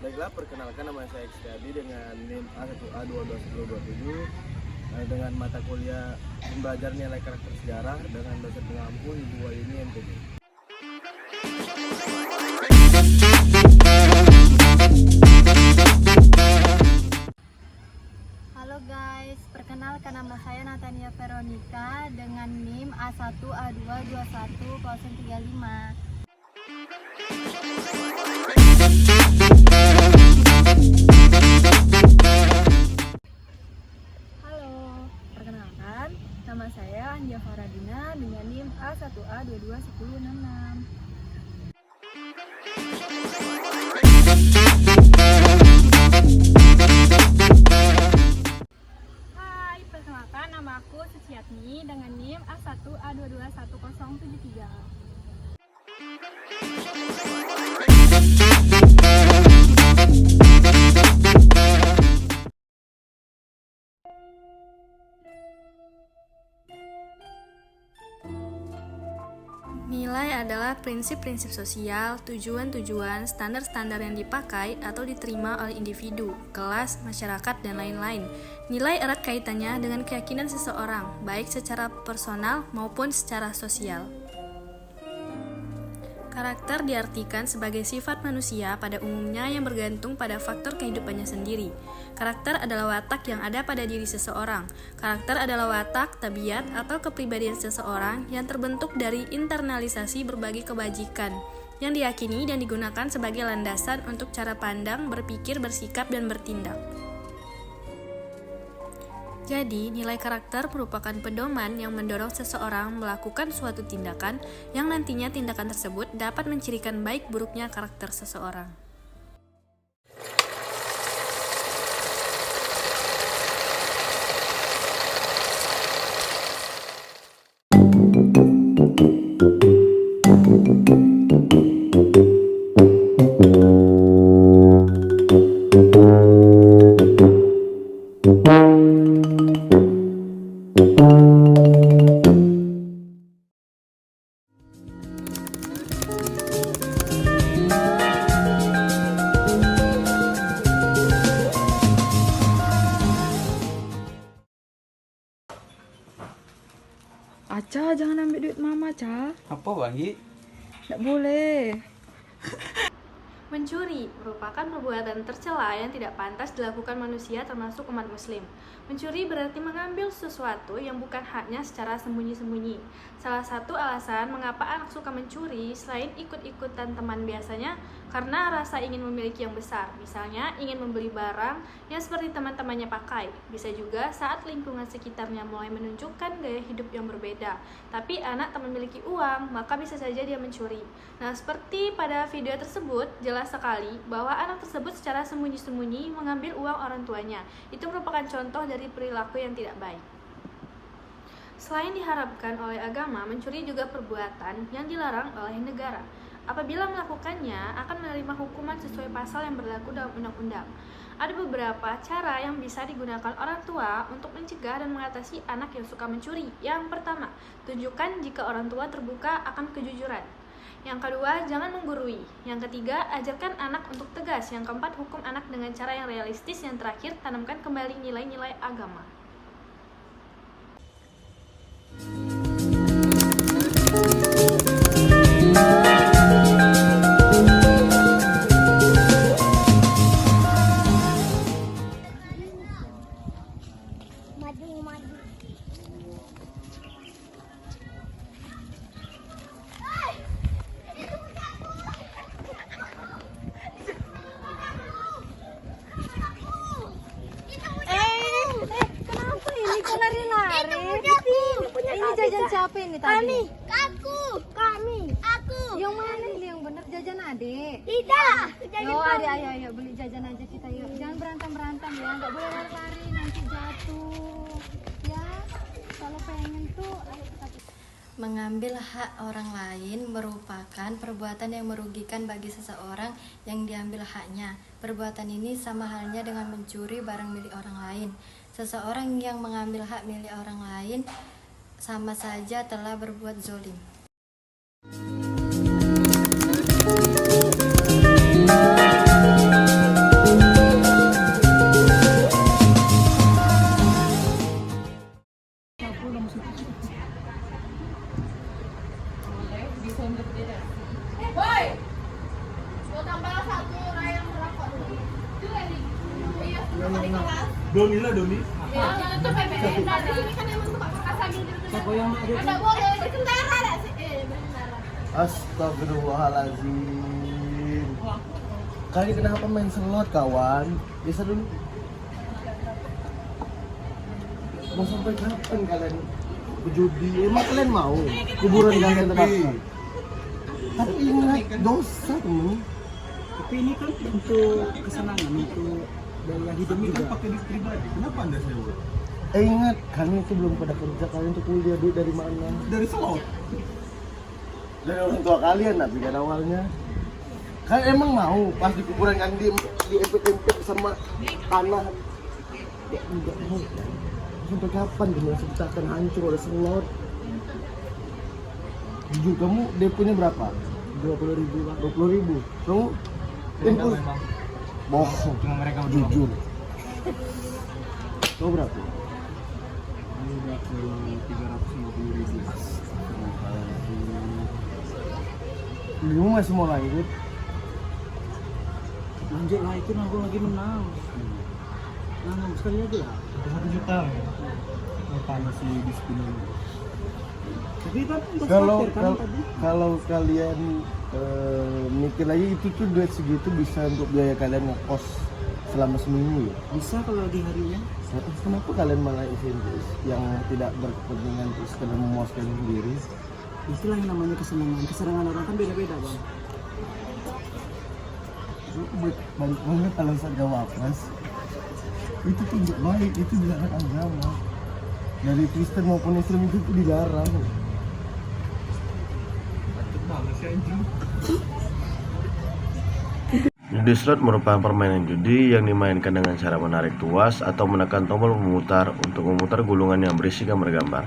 Baiklah, perkenalkan nama saya Xtiadi dengan NIM A1A22127 dengan mata kuliah pembelajar nilai karakter sejarah dengan dosen pengampu Ibu Wahyuni MPD. Halo guys, perkenalkan nama saya Natania Veronica dengan NIM A1A2210035. Halo, perkenalkan nama saya Anja Faradina dengan NIM A1A221066. Perkenalkan, nama aku Suciatni dengan NIM A1A221073. Nilai adalah prinsip-prinsip sosial, tujuan-tujuan, standar-standar yang dipakai atau diterima oleh individu, kelas, masyarakat, dan lain-lain. Nilai erat kaitannya dengan keyakinan seseorang, baik secara personal maupun secara sosial. Karakter diartikan sebagai sifat manusia pada umumnya yang bergantung pada faktor kehidupannya sendiri. Karakter adalah watak yang ada pada diri seseorang. Karakter adalah watak, tabiat, atau kepribadian seseorang yang terbentuk dari internalisasi berbagai kebajikan yang diyakini dan digunakan sebagai landasan untuk cara pandang, berpikir, bersikap, dan bertindak. Jadi, nilai karakter merupakan pedoman yang mendorong seseorang melakukan suatu tindakan yang nantinya tindakan tersebut dapat mencirikan baik buruknya karakter seseorang. Aca, jangan ambil duit mama, Ca. Apa Bang? Nggak boleh. Mencuri merupakan perbuatan tercela yang tidak pantas dilakukan manusia termasuk umat muslim. Mencuri berarti mengambil sesuatu yang bukan haknya secara sembunyi-sembunyi. Salah satu alasan mengapa anak suka mencuri selain ikut-ikutan teman biasanya karena rasa ingin memiliki yang besar. Misalnya ingin membeli barang yang seperti teman-temannya pakai. Bisa juga saat lingkungan sekitarnya mulai menunjukkan gaya hidup yang berbeda. Tapi anak tak memiliki uang, maka bisa saja dia mencuri. Nah, seperti pada video tersebut, jelas sekali bahwa anak tersebut secara sembunyi-sembunyi mengambil uang orang tuanya. Itu merupakan contoh dari perilaku yang tidak baik. Selain diharapkan oleh agama, mencuri juga perbuatan yang dilarang oleh negara. Apabila melakukannya, akan menerima hukuman sesuai pasal yang berlaku dalam undang-undang. Ada beberapa cara yang bisa digunakan orang tua untuk mencegah dan mengatasi anak yang suka mencuri. Yang pertama, tunjukkan jika orang tua terbuka akan kejujuran. Yang kedua, jangan menggurui. Yang ketiga, ajarkan anak untuk tegas. Yang keempat, hukum anak dengan cara yang realistis. Yang terakhir, tanamkan kembali nilai-nilai agama. Ini jajan siapa ini tadi? Kami. Aku. Yang mana ini yang benar jajan adik? Tidak. Yo adik, ayo beli jajan aja kita yuk. Jangan berantem ya, nggak boleh lari-lari nanti jatuh. Ya, kalau pengen tuh ayo kita. Mengambil hak orang lain merupakan perbuatan yang merugikan bagi seseorang yang diambil haknya. Perbuatan ini sama halnya dengan mencuri barang milik orang lain. Seseorang yang mengambil hak milik orang lain sama saja telah berbuat zolim. Doni lah Doni. Astagfirullahaladzim. Kali kenapa main slot kawan? Bisa dulu. Mau sampai kapan kalian berjudi? Emang kalian mau kuburan kalian terbakar? Tapi ingat dosa temen. Tapi ini kan untuk kesenangan, untuk daya hidup juga. Kan pakai duit pribadi. Kenapa Anda sewa? Ingat, kalian itu belum pada kerja, kalian tuh kuliah duit dari mana? Dari slot. Dari orang tua kalian, tapi kan awalnya. Kalian emang mau pas di kuburan kan di empek sama tanah? Ya enggak mau. Sampai kapan dunia kita akan hancur oleh slot? Jujur, kamu deponya berapa? 20.000 lah. 20.000. Kamu? Impul. Bohong. Cuma mereka Jujur. Kamu berapa? Ini udah ke 350.000. Kamu masih mau lanjut? Lanjut lah, itu aku lagi menang. Nah, sekali aja lah. 1 juta. Apa si diskon? Tapi kan kalau kalian mikir lagi itu tuh duit segitu bisa untuk biaya kalian ngekos selama seminggu ya? bisa kalau di harinya. Kenapa kalian malah insentif yang tidak berkepentingan untuk sekedar memuaskan sendiri? Itulah yang namanya kesenangan. Kesenangan orang kan beda-beda bang. Balik banget alasan jawab mas. Itu tidak baik, itu dilarang agama. Dari Kristen maupun Islam itu dilarang. Judi slot merupakan permainan judi yang dimainkan dengan cara menarik tuas atau menekan tombol memutar untuk memutar gulungan yang berisi gambar-gambar.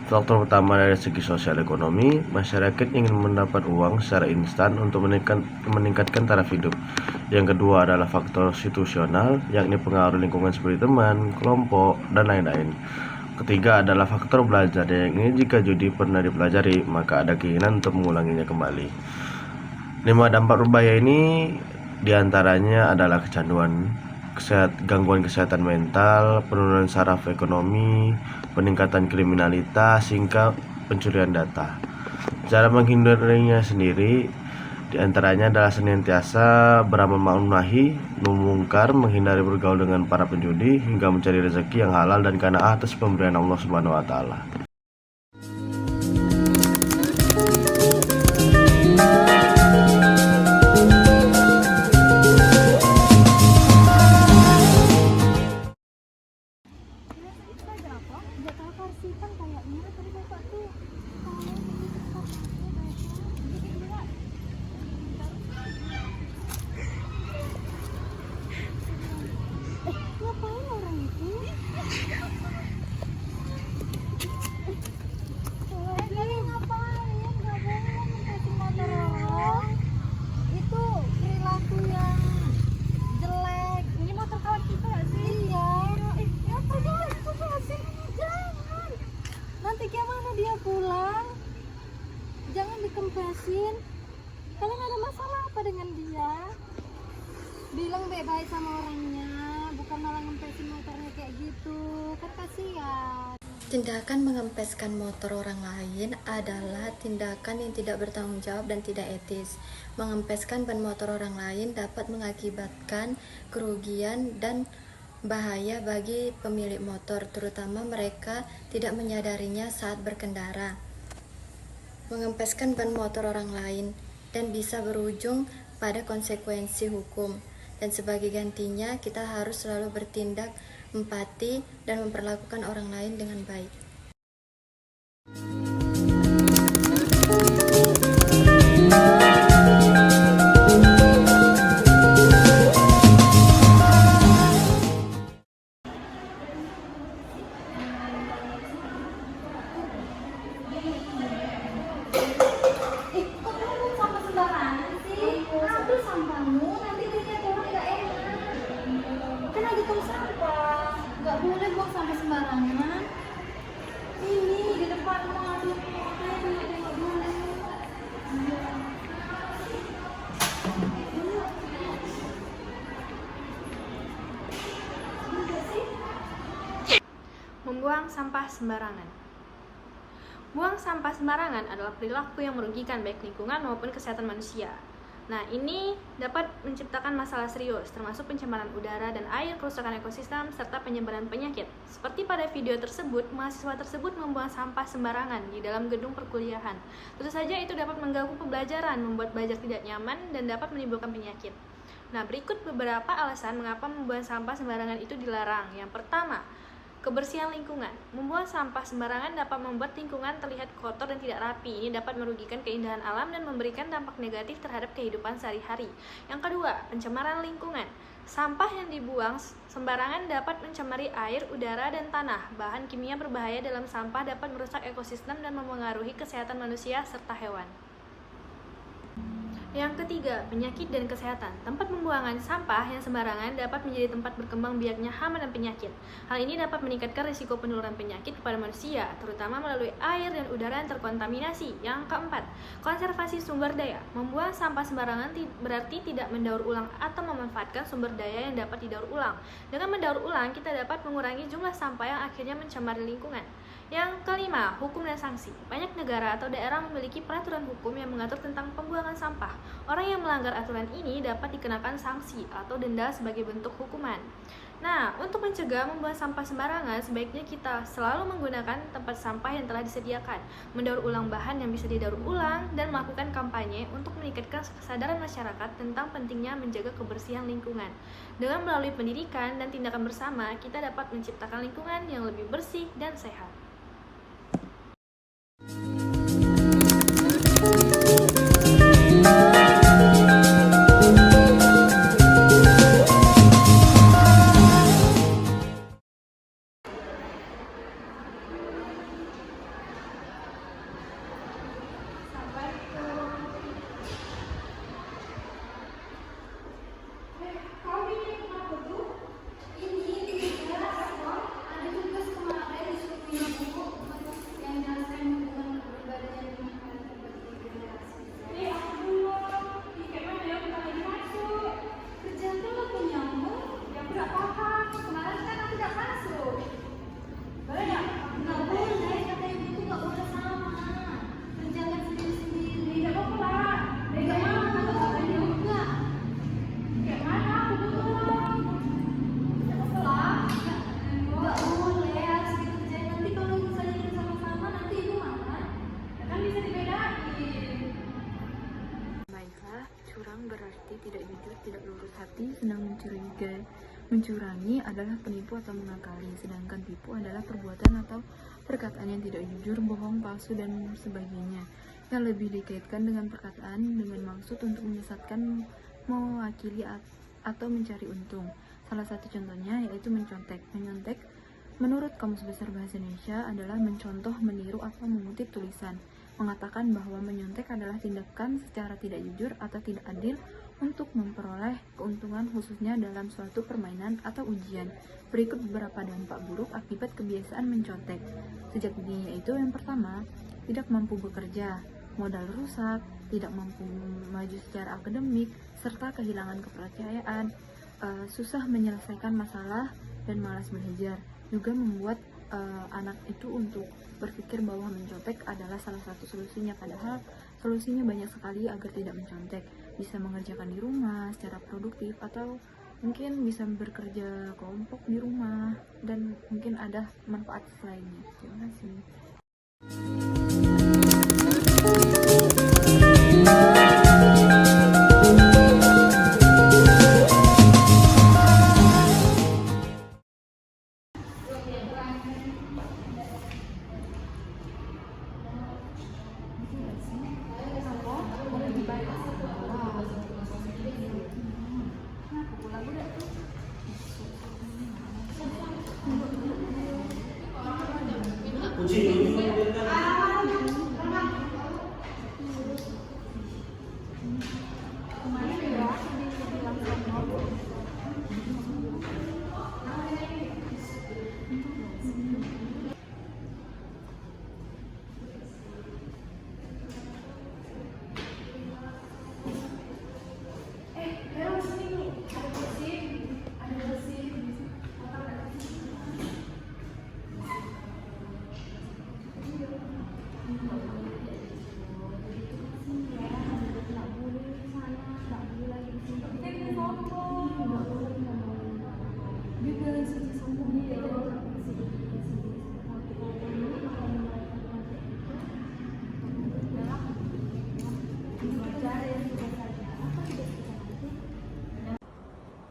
Faktor utama dari segi sosial ekonomi, masyarakat ingin mendapat uang secara instan untuk meningkatkan taraf hidup. Yang kedua adalah faktor situasional, yakni pengaruh lingkungan seperti teman, kelompok, dan lain-lain. Ketiga adalah faktor belajar, yakni jika judi pernah dipelajari, maka ada keinginan untuk mengulanginya kembali. 5 dampak berbahaya ini diantaranya adalah kecanduan, gangguan kesehatan mental, penurunan saraf ekonomi, peningkatan kriminalitas, hingga pencurian data. Cara menghindarinya sendiri diantaranya adalah senantiasa beramal ma'ruf nahi mungkar, menghindari bergaul dengan para penjudi, hingga mencari rezeki yang halal dan qanaah atas pemberian Allah Subhanahu wa taala. Ngapain orang itu? Jadi ngapain? Gak boleh mencari motor orang. Itu perilaku yang jelek. Ini motor kawan kita gak sih? Iya. Apa jangan itu sih? Jangan. Nanti gimana dia pulang? Jangan dikempesin. Kalian ada masalah apa dengan dia? Bilang baik-baik sama orangnya, bukan malah ngempesin motornya kayak gitu, kan kasihan. Tindakan mengempeskan motor orang lain adalah tindakan yang tidak bertanggung jawab dan tidak etis. Mengempeskan ban motor orang lain dapat mengakibatkan kerugian dan bahaya bagi pemilik motor, terutama mereka tidak menyadarinya saat berkendara. Mengempeskan ban motor orang lain dan bisa berujung pada konsekuensi hukum. Dan sebagai gantinya, kita harus selalu bertindak empati dan memperlakukan orang lain dengan baik. Gak boleh buang sampah sembarangan. Ini di depan rumah, aduh, tengok dulu. sampah sembarangan. Buang sampah sembarangan adalah perilaku yang merugikan baik lingkungan maupun kesehatan manusia. Nah, ini dapat menciptakan masalah serius, termasuk pencemaran udara dan air, kerusakan ekosistem, serta penyebaran penyakit. Seperti pada video tersebut, mahasiswa tersebut membuang sampah sembarangan di dalam gedung perkuliahan. Tentu saja itu dapat mengganggu pembelajaran, membuat belajar tidak nyaman, dan dapat menimbulkan penyakit. Nah, berikut beberapa alasan mengapa membuang sampah sembarangan itu dilarang. Yang pertama, kebersihan lingkungan. Membuang sampah sembarangan dapat membuat lingkungan terlihat kotor dan tidak rapi. Ini dapat merugikan keindahan alam dan memberikan dampak negatif terhadap kehidupan sehari-hari. Yang kedua, pencemaran lingkungan. Sampah yang dibuang sembarangan dapat mencemari air, udara, dan tanah. Bahan kimia berbahaya dalam sampah dapat merusak ekosistem dan memengaruhi kesehatan manusia serta hewan. Yang ketiga, penyakit dan kesehatan. Tempat pembuangan sampah yang sembarangan dapat menjadi tempat berkembang biaknya hama dan penyakit. Hal ini dapat meningkatkan risiko penularan penyakit kepada manusia, terutama melalui air dan udara yang terkontaminasi. Yang keempat, konservasi sumber daya. Membuang sampah sembarangan berarti tidak mendaur ulang atau memanfaatkan sumber daya yang dapat didaur ulang. Dengan mendaur ulang, kita dapat mengurangi jumlah sampah yang akhirnya mencemari lingkungan. Yang kelima, hukum dan sanksi. Banyak negara atau daerah memiliki peraturan hukum yang mengatur tentang pembuangan sampah. Orang yang melanggar aturan ini dapat dikenakan sanksi atau denda sebagai bentuk hukuman. Nah, untuk mencegah membuang sampah sembarangan, sebaiknya kita selalu menggunakan tempat sampah yang telah disediakan, mendaur ulang bahan yang bisa didaur ulang, dan melakukan kampanye untuk meningkatkan kesadaran masyarakat tentang pentingnya menjaga kebersihan lingkungan. Dengan melalui pendidikan dan tindakan bersama, kita dapat menciptakan lingkungan yang lebih bersih dan sehat. Curang berarti tidak jujur, tidak lurus hati, senang mencurigai. Mencurangi adalah penipu atau mengakali, sedangkan tipu adalah perbuatan atau perkataan yang tidak jujur, bohong, palsu, dan sebagainya, yang lebih dikaitkan dengan perkataan dengan maksud untuk menyesatkan, mewakili, atau mencari untung. Salah satu contohnya yaitu mencontek. Menyontek menurut Kamus Besar Bahasa Indonesia adalah mencontoh, meniru, atau mengutip tulisan. Mengatakan bahwa menyontek adalah tindakan secara tidak jujur atau tidak adil untuk memperoleh keuntungan, khususnya dalam suatu permainan atau ujian. Berikut beberapa dampak buruk akibat kebiasaan mencontek. Sejak dininya itu, yang pertama, tidak mampu bekerja, modal rusak, tidak mampu maju secara akademik, serta kehilangan kepercayaan, susah menyelesaikan masalah, dan malas belajar. Juga membuat anak itu untuk berpikir bahwa mencontek adalah salah satu solusinya, padahal solusinya banyak sekali agar tidak mencontek. Bisa mengerjakan di rumah secara produktif, atau mungkin bisa bekerja kelompok di rumah, dan mungkin ada manfaat lainnya. Terima kasih. Uji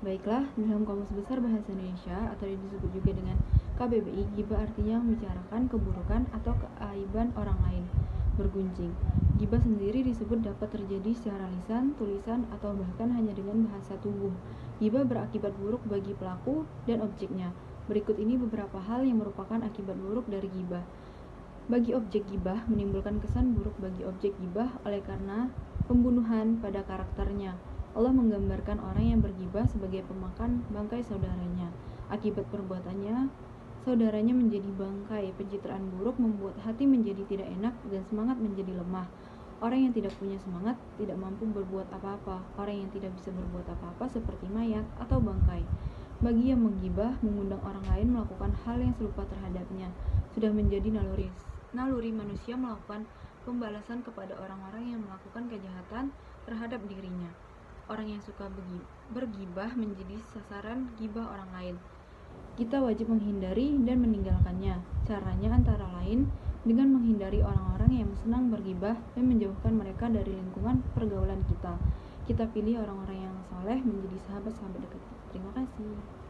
Baiklah, dalam Kamus Besar Bahasa Indonesia atau disebut juga dengan KBBI, ghibah artinya membicarakan keburukan atau keaiban orang lain. Bergunjing. Ghibah sendiri disebut dapat terjadi secara lisan, tulisan, atau bahkan hanya dengan bahasa tubuh. Ghibah berakibat buruk bagi pelaku dan objeknya. Berikut ini beberapa hal yang merupakan akibat buruk dari ghibah. Bagi objek ghibah, menimbulkan kesan buruk bagi objek ghibah oleh karena pembunuhan pada karakternya. Allah menggambarkan orang yang berghibah sebagai pemakan bangkai saudaranya. Akibat perbuatannya, saudaranya menjadi bangkai. Pencitraan buruk membuat hati menjadi tidak enak dan semangat menjadi lemah. Orang yang tidak punya semangat tidak mampu berbuat apa-apa. Orang yang tidak bisa berbuat apa-apa seperti mayat atau bangkai. Bagi yang menggibah, mengundang orang lain melakukan hal yang serupa terhadapnya sudah menjadi naluri manusia melakukan pembalasan kepada orang-orang yang melakukan kejahatan terhadap dirinya. Orang yang suka bergibah menjadi sasaran gibah orang lain. Kita wajib menghindari dan meninggalkannya. Caranya antara lain dengan menghindari orang-orang yang senang bergibah dan menjauhkan mereka dari lingkungan pergaulan kita. Kita pilih orang-orang yang saleh menjadi sahabat-sahabat dekat. Terima kasih.